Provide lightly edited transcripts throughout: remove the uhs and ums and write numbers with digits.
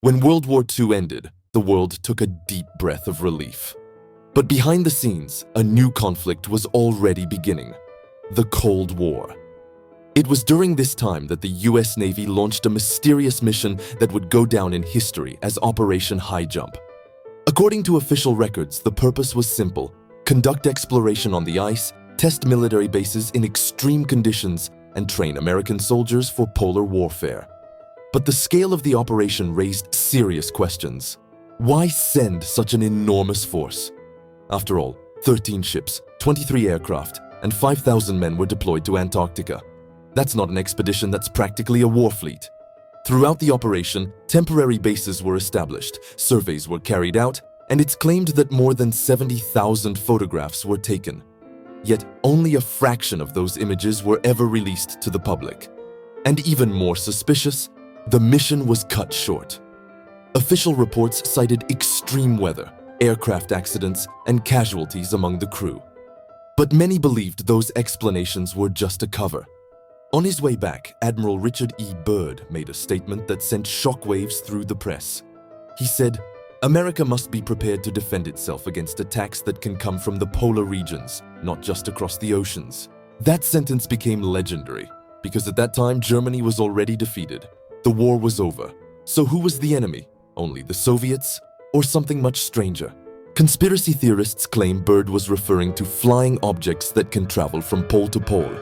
When World War II ended, the world took a deep breath of relief. But behind the scenes, a new conflict was already beginning: the Cold War. It was during this time that the US Navy launched a mysterious mission that would go down in history as Operation Highjump. According to official records, the purpose was simple: conduct exploration on the ice, test military bases in extreme conditions, and train American soldiers for polar warfare. But the scale of the operation raised serious questions. Why send such an enormous force? After all, 13 ships, 23 aircraft, and 5,000 men were deployed to Antarctica. That's not an expedition, that's practically a war fleet. Throughout the operation, temporary bases were established, surveys were carried out, and it's claimed that more than 70,000 photographs were taken. Yet only a fraction of those images were ever released to the public. And even more suspicious, the mission was cut short. Official reports cited extreme weather, aircraft accidents, and casualties among the crew. But many believed those explanations were just a cover. On his way back, Admiral Richard Byrd made a statement that sent shockwaves through the press. He said, "America must be prepared to defend itself against attacks that can come from the polar regions, not just across the oceans." That sentence became legendary, because at that time Germany was already defeated. The war was over. So who was the enemy? Only the Soviets? Or something much stranger? Conspiracy theorists claim Byrd was referring to flying objects that can travel from pole to pole.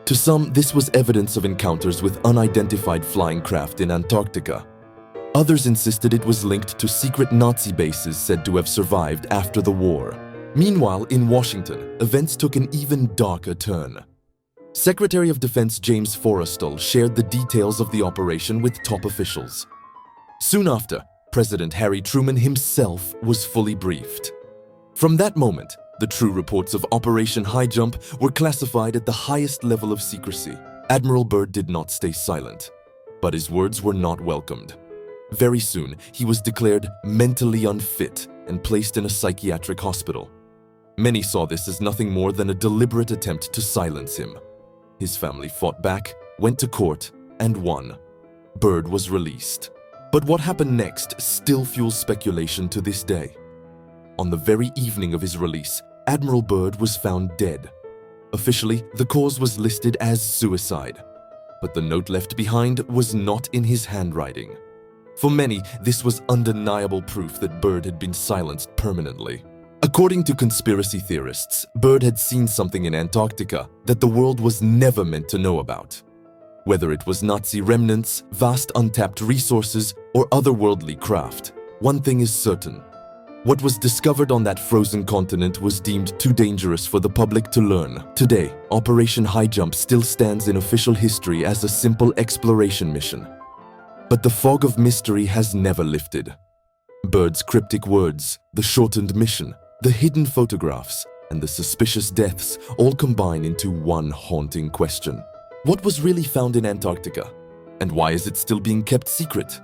To some, this was evidence of encounters with unidentified flying craft in Antarctica. Others insisted it was linked to secret Nazi bases said to have survived after the war. Meanwhile, in Washington, events took an even darker turn. Secretary of Defense James Forrestal shared the details of the operation with top officials. Soon after, President Harry Truman himself was fully briefed. From that moment, the true reports of Operation Highjump were classified at the highest level of secrecy. Admiral Byrd did not stay silent, but his words were not welcomed. Very soon, he was declared mentally unfit and placed in a psychiatric hospital. Many saw this as nothing more than a deliberate attempt to silence him. His family fought back, went to court, and won. Byrd was released. But what happened next still fuels speculation to this day. On the very evening of his release, Admiral Byrd was found dead. Officially, the cause was listed as suicide. But the note left behind was not in his handwriting. For many, this was undeniable proof that Byrd had been silenced permanently. According to conspiracy theorists, Byrd had seen something in Antarctica that the world was never meant to know about. Whether it was Nazi remnants, vast untapped resources, or otherworldly craft, one thing is certain. What was discovered on that frozen continent was deemed too dangerous for the public to learn. Today, Operation Highjump still stands in official history as a simple exploration mission. But the fog of mystery has never lifted. Byrd's cryptic words, the shortened mission, the hidden photographs, and the suspicious deaths all combine into one haunting question. What was really found in Antarctica? And why is it still being kept secret?